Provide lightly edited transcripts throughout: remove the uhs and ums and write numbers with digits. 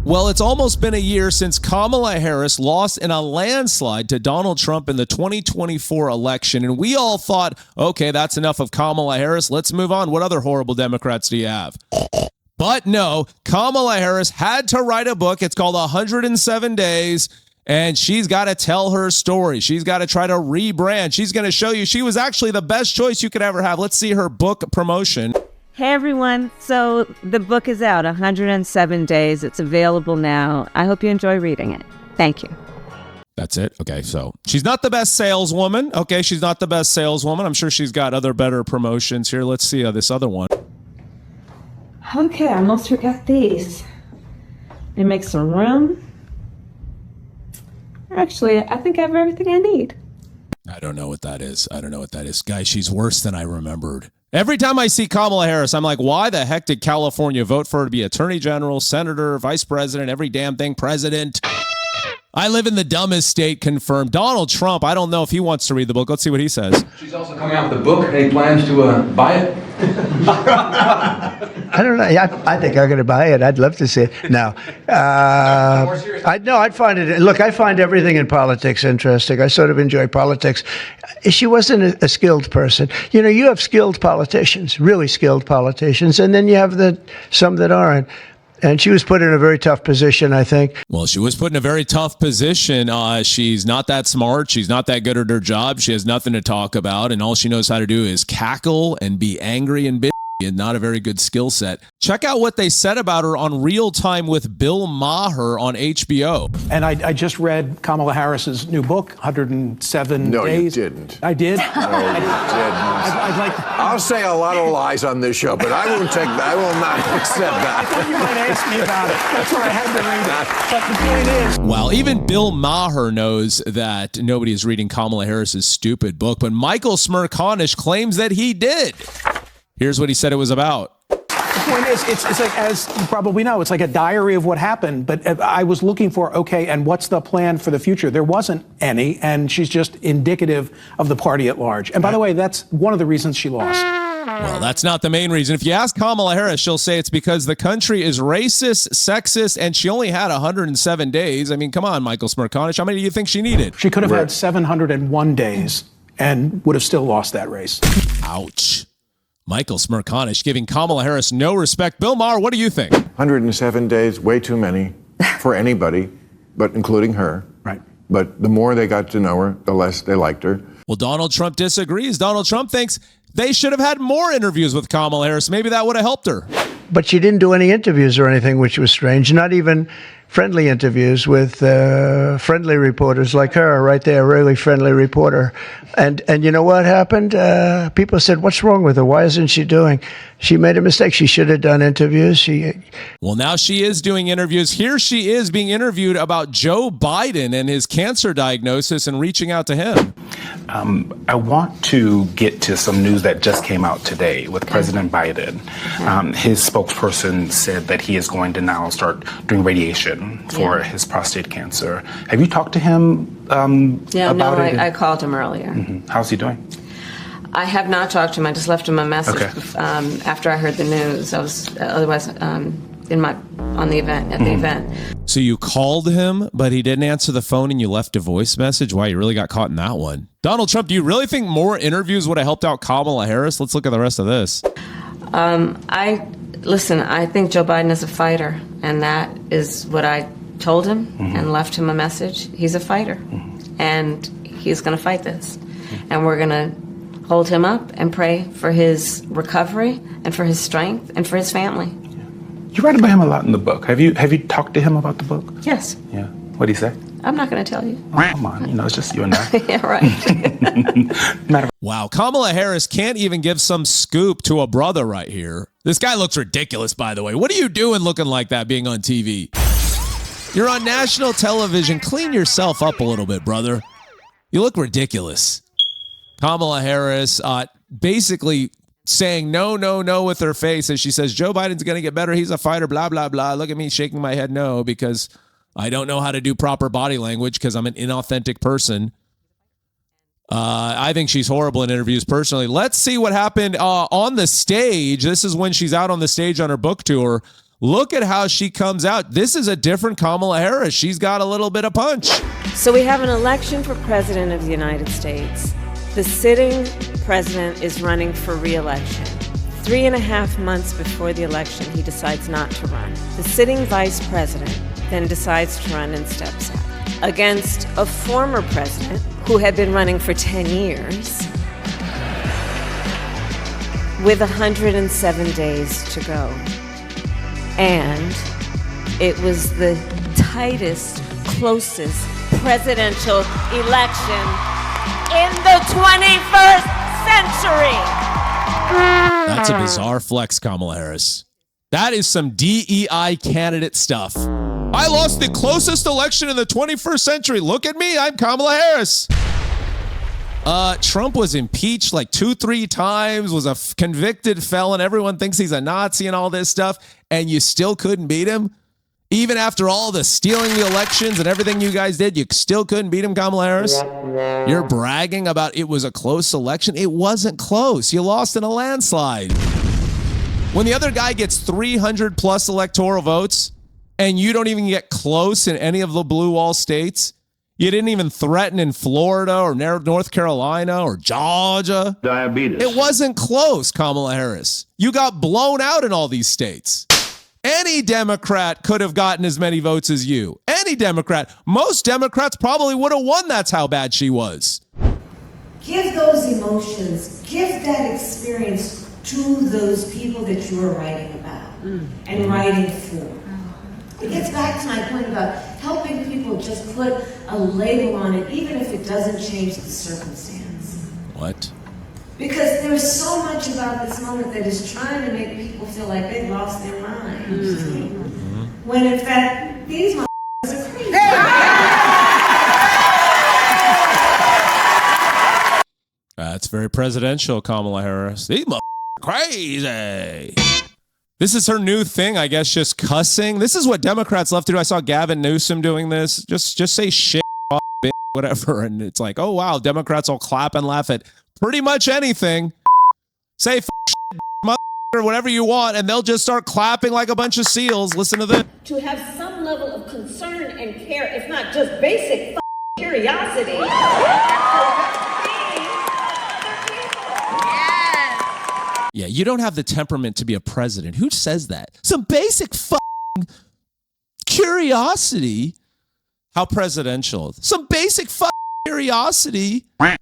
Well, it's almost been a year since Kamala Harris lost in a landslide to Donald Trump in the 2024 election. And we all thought, okay, that's enough of Kamala Harris. Let's move on. What other horrible Democrats do you have? But no, Kamala Harris had to write a book. It's called 107 Days. And she's got to tell her story. She's got to try to rebrand. She's going to show you she was actually the best choice you could ever have. Let's see her book promotion. Hey everyone, so the book is out, 107 Days. It's available now. I hope you enjoy reading it. Thank you. That's it? Okay, so she's not the best saleswoman. Okay, she's not the best saleswoman. I'm sure she's got other better promotions here. Let's see this other one. Okay, I almost forgot these. Let me make some room. Actually, I think I have everything I need. I don't know what that is. Guys, she's worse than I remembered. Every time I see Kamala Harris, I'm like, why the heck did California vote for her to be attorney general, senator, vice president, every damn thing, president? I live in the dumbest state, confirmed. Donald Trump, I don't know if he wants to read the book. Let's see what he says. She's also coming out with a book. Any plans to buy it? I don't know. I think I'm going to buy it. I'd love to see it. No. I'd find it. Look, I find everything in politics interesting. I sort of enjoy politics. She wasn't a skilled person. You know, you have skilled politicians, really skilled politicians, and then you have some that aren't. And she was put in a very tough position, I think. Well, she was put in a very tough position. She's not that smart. She's not that good at her job. She has nothing to talk about. And all she knows how to do is cackle and be angry and bitchy, and not a very good skill set. Check out what they said about her on Real Time with Bill Maher on HBO. And I just read Kamala Harris's new book, 107 Days. No, you didn't. I did? No, you didn't. I'll say a lot of lies on this show, but I will not accept that. I thought you might ask me about it. That's why I had to read it. But the point is... Well, even Bill Maher knows that nobody is reading Kamala Harris's stupid book, but Michael Smerconish claims that he did. Here's what he said it was about. The point is, it's like, as you probably know, it's like a diary of what happened. But I was looking for, okay, and what's the plan for the future? There wasn't any, and she's just indicative of the party at large. And by the way, that's one of the reasons she lost. Well, that's not the main reason. If you ask Kamala Harris, she'll say it's because the country is racist, sexist, and she only had 107 days. I mean, come on, Michael Smerconish. How many do you think she needed? She could have had 701 days and would have still lost that race. Ouch. Michael Smerconish giving Kamala Harris no respect. Bill Maher, what do you think? 107 days, way too many for anybody, but including her. Right. But the more they got to know her, the less they liked her. Well, Donald Trump disagrees. Donald Trump thinks they should have had more interviews with Kamala Harris. Maybe that would have helped her. But she didn't do any interviews or anything, which was strange. Not even friendly interviews with friendly reporters like her, right there, a really friendly reporter. And you know what happened? People said, what's wrong with her? Why isn't she doing? She made a mistake. She should have done interviews. Well, now she is doing interviews. Here she is being interviewed about Joe Biden and his cancer diagnosis and reaching out to him. I want to get to some news that just came out today with President Biden. His spokesperson said that he is going to now start doing radiation for his prostate cancer. Have you talked to him about it? I called him earlier. Mm-hmm. How's he doing? I have not talked to him. I just left him a message after I heard the news. I was otherwise on the event, at the event. So you called him, but he didn't answer the phone and you left a voice message? Wow, you really got caught in that one. Donald Trump, do you really think more interviews would have helped out Kamala Harris? Let's look at the rest of this. I think Joe Biden is a fighter, and that is what I told him and left him a message. He's a fighter, and he's going to fight this. And we're going to hold him up and pray for his recovery and for his strength and for his family. You write about him a lot in the book. Have you talked to him about the book? Yes. Yeah. What did he say? I'm not going to tell you. Oh, come on, it's just you and I. Yeah, right. Wow, Kamala Harris can't even give some scoop to a brother right here. This guy looks ridiculous, by the way. What are you doing looking like that, being on TV? You're on national television. Clean yourself up a little bit, brother. You look ridiculous. Kamala Harris basically saying no with her face as she says, Joe Biden's going to get better. He's a fighter, blah, blah, blah. Look at me shaking my head no because I don't know how to do proper body language because I'm an inauthentic person. I think she's horrible in interviews personally. Let's see what happened on the stage. This is when she's out on the stage on her book tour. Look at how she comes out. This is a different Kamala Harris. She's got a little bit of punch. So we have an election for president of the United States. The sitting president is running for re-election. 3.5 months before the election, he decides not to run. The sitting vice president then decides to run and steps up against a former president who had been running for 10 years with 107 days to go. And it was the tightest, closest presidential election in the 21st century. That's a bizarre flex, Kamala Harris. That is some DEI candidate stuff. I lost the closest election in the 21st century. Look at me, I'm Kamala Harris. Trump was impeached like 2-3 times, was a convicted felon. Everyone thinks he's a Nazi and all this stuff, and you still couldn't beat him? Even after all the stealing the elections and everything you guys did, you still couldn't beat him, Kamala Harris? You're bragging about it was a close election. It wasn't close. You lost in a landslide. When the other guy gets 300 plus electoral votes and you don't even get close in any of the blue wall states, you didn't even threaten in Florida or North Carolina or Georgia. Diabetes. It wasn't close, Kamala Harris. You got blown out in all these states. Any Democrat could have gotten as many votes as you. Any Democrat. Most Democrats probably would have won. That's how bad she was. Give those emotions, give that experience to those people that you're writing about and writing for. It gets back to my point about helping people just put a label on it, even if it doesn't change the circumstance. What? Because there's so much about this moment that is trying to make people feel like they've lost their minds. When in fact, these motherfuckers are crazy. That's very presidential, Kamala Harris. These motherfuckers crazy. This is her new thing, I guess, just cussing. This is what Democrats love to do. I saw Gavin Newsom doing this. Just say shit, bitch, whatever. And it's like, oh, wow, Democrats will clap and laugh at pretty much anything. Say shit, or whatever you want, and they'll just start clapping like a bunch of seals. Listen to this. To have some level of concern and care, if not just basic curiosity. Yeah, you don't have the temperament to be a president. Who says that? Some basic curiosity. How presidential. Some basic curiosity. I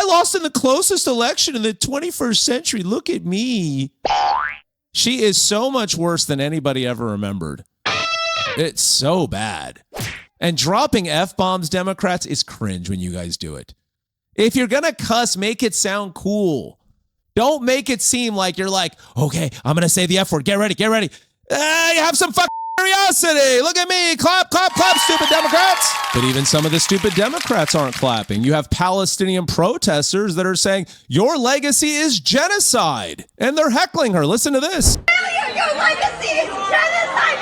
lost in the closest election in the 21st century. Look at me. She is so much worse than anybody ever remembered. It's so bad. And dropping F-bombs, Democrats, is cringe when you guys do it. If you're going to cuss, make it sound cool. Don't make it seem like you're like, okay, I'm going to say the F word. Get ready, get ready. You have some curiosity. Look at me. Clap, clap, clap, stupid Democrats. But even some of the stupid Democrats aren't clapping. You have Palestinian protesters that are saying, your legacy is genocide. And they're heckling her. Listen to this. Your legacy is genocide.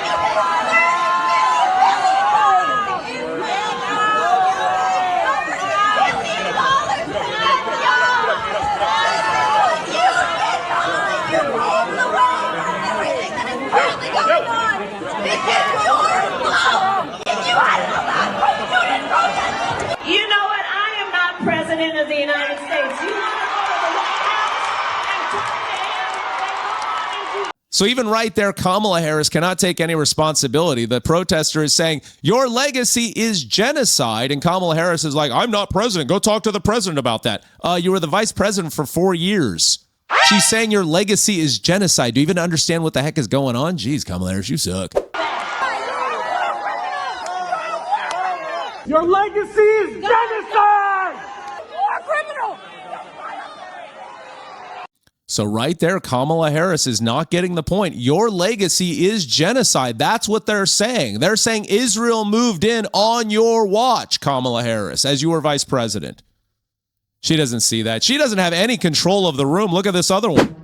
You know what? I am not president of the United States. You want to go to the White House and talk to him? So even right there, Kamala Harris cannot take any responsibility. The protester is saying, your legacy is genocide. And Kamala Harris is like, I'm not president. Go talk to the president about that. You were the vice president for 4 years. She's saying your legacy is genocide. Do you even understand what the heck is going on? Jeez, Kamala Harris, you suck. Your legacy is genocide! War criminal! So right there, Kamala Harris is not getting the point. Your legacy is genocide. That's what they're saying. They're saying Israel moved in on your watch, Kamala Harris, as you were vice president. She doesn't see that. She doesn't have any control of the room. Look at this other one.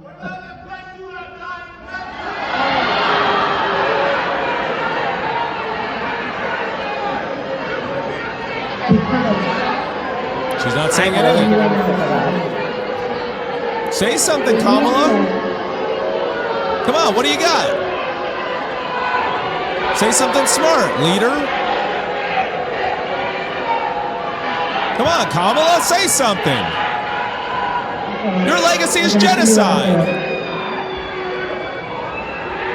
She's not saying anything. Say something, Kamala. Come on, what do you got? Say something smart, leader. Come on, Kamala, say something. Your legacy is genocide.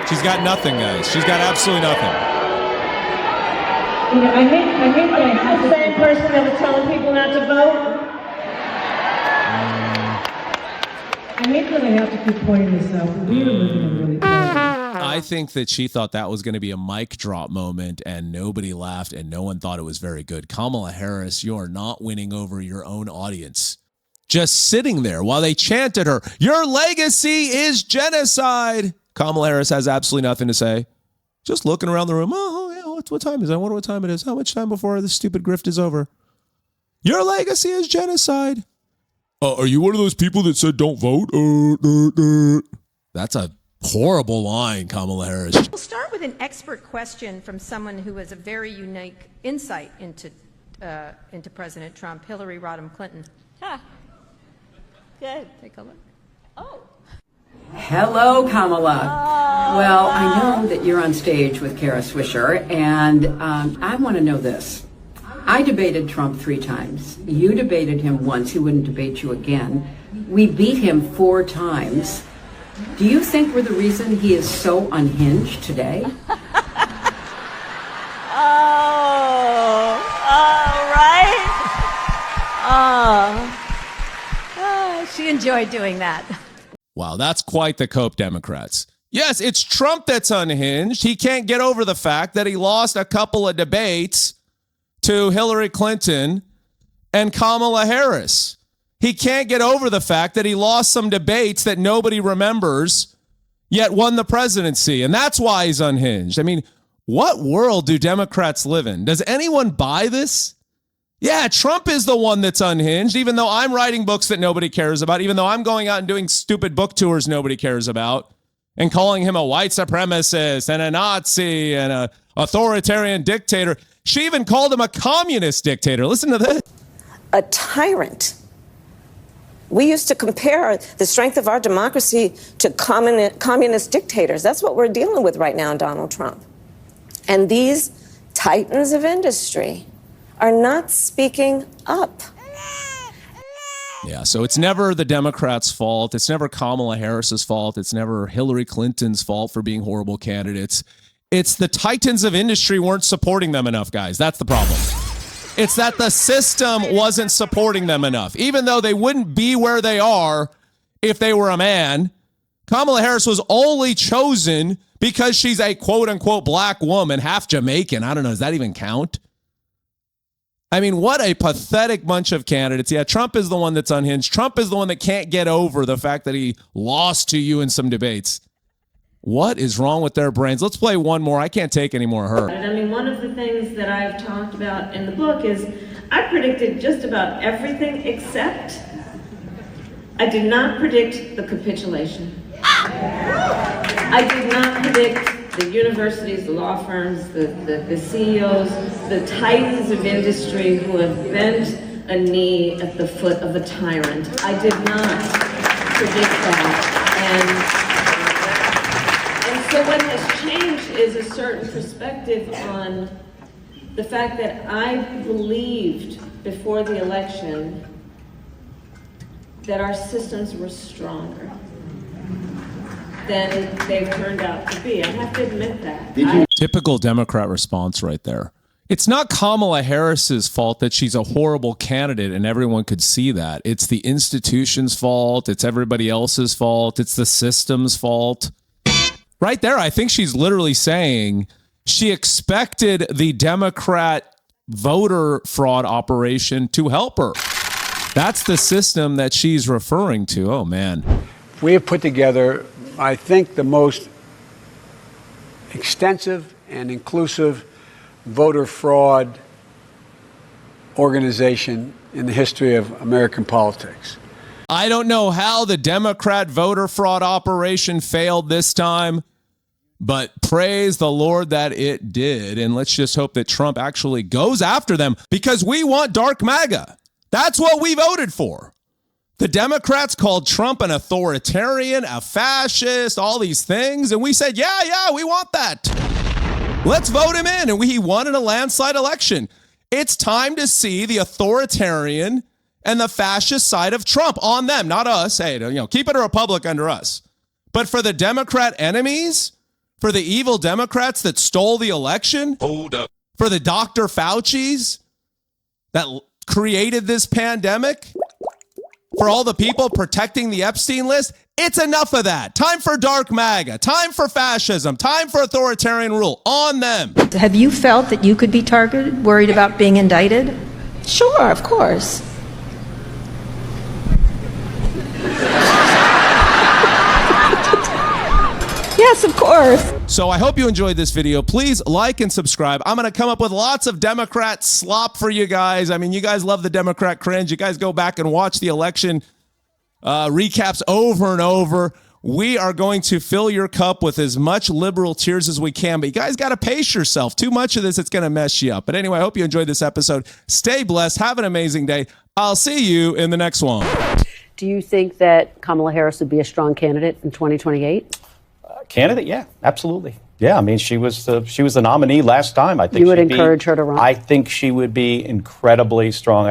She's got nothing, guys. She's got absolutely nothing. You know, I hate that I have the same person that was telling people not to vote. I hate that I have to keep pointing this out, but we are living in really bad. I think that she thought that was going to be a mic drop moment, and nobody laughed, and no one thought it was very good. Kamala Harris, you are not winning over your own audience. Just sitting there while they chanted her, your legacy is genocide. Kamala Harris has absolutely nothing to say. Just looking around the room. Oh, yeah, what time is it? I wonder what time it is. How much time before this stupid grift is over? Your legacy is genocide. Are you one of those people that said don't vote? That's a horrible line, Kamala Harris. We'll start with an expert question from someone who has a very unique insight into President Trump, Hillary Rodham Clinton. Good. Take a look. Oh. Hello, Kamala. Well, I know that you're on stage with Kara Swisher, and I want to know this. I debated Trump 3 times. You debated him once. He wouldn't debate you again. We beat him 4 times. Do you think we're the reason he is so unhinged today? Right? She enjoyed doing that. Wow, that's quite the cope, Democrats. Yes, it's Trump that's unhinged. He can't get over the fact that he lost a couple of debates to Hillary Clinton and Kamala Harris. He can't get over the fact that he lost some debates that nobody remembers, yet won the presidency. And that's why he's unhinged. I mean, what world do Democrats live in? Does anyone buy this? Yeah, Trump is the one that's unhinged, even though I'm writing books that nobody cares about, even though I'm going out and doing stupid book tours nobody cares about, and calling him a white supremacist and a Nazi and an authoritarian dictator. She even called him a communist dictator. Listen to this. A tyrant. We used to compare the strength of our democracy to communist dictators. That's what we're dealing with right now in Donald Trump. And these titans of industry are not speaking up. Yeah, so it's never the Democrats' fault. It's never Kamala Harris's fault. It's never Hillary Clinton's fault for being horrible candidates. It's the titans of industry weren't supporting them enough, guys. That's the problem. It's that the system wasn't supporting them enough. Even though they wouldn't be where they are if they were a man, Kamala Harris was only chosen because she's a quote-unquote black woman, half Jamaican. I don't know, does that even count? I mean, what a pathetic bunch of candidates. Yeah, Trump is the one that's unhinged. Trump is the one that can't get over the fact that he lost to you in some debates. What is wrong with their brains? Let's play one more. I can't take any more of her. I mean, one of the things that I've talked about in the book is I predicted just about everything except I did not predict the capitulation. I did not predict the universities, the law firms, the CEOs, the titans of industry who have bent a knee at the foot of a tyrant. I did not predict that. And so what has changed is a certain perspective on the fact that I believed before the election that our systems were stronger than they've turned out to be. I have to admit that. Typical Democrat response right there. It's not Kamala Harris's fault that she's a horrible candidate and everyone could see that. It's the institution's fault. It's everybody else's fault. It's the system's fault. Right there, I think she's literally saying she expected the Democrat voter fraud operation to help her. That's the system that she's referring to. Oh, man. We have put together, I think, the most extensive and inclusive voter fraud organization in the history of American politics. I don't know how the Democrat voter fraud operation failed this time, but praise the Lord that it did. And let's just hope that Trump actually goes after them, because we want dark MAGA. That's what we voted for. The Democrats called Trump an authoritarian, a fascist, all these things. And we said, yeah, we want that. Let's vote him in. And he won in a landslide election. It's time to see the authoritarian and the fascist side of Trump on them, not us. Hey, keep it a republic under us. But for the Democrat enemies, for the evil Democrats that stole the election, hold up, for the Dr. Fauci's that created this pandemic, for all the people protecting the Epstein list, it's enough of that. Time for dark MAGA, time for fascism, time for authoritarian rule on them. Have you felt that you could be targeted, worried about being indicted? Sure, of course. Yes, of course. So I hope you enjoyed this video. Please like and subscribe. I'm going to come up with lots of Democrat slop for you guys. I mean, you guys love the Democrat cringe. You guys go back and watch the election recaps over and over. We are going to fill your cup with as much liberal tears as we can, but you guys got to pace yourself. Too much of this, it's going to mess you up. But anyway, I hope you enjoyed this episode. Stay blessed. Have an amazing day. I'll see you in the next one. Do you think that Kamala Harris would be a strong candidate in 2028? Candidate? Yeah, absolutely. Yeah, I mean, she was the nominee last time. I think you would encourage her to run? I think she would be incredibly strong.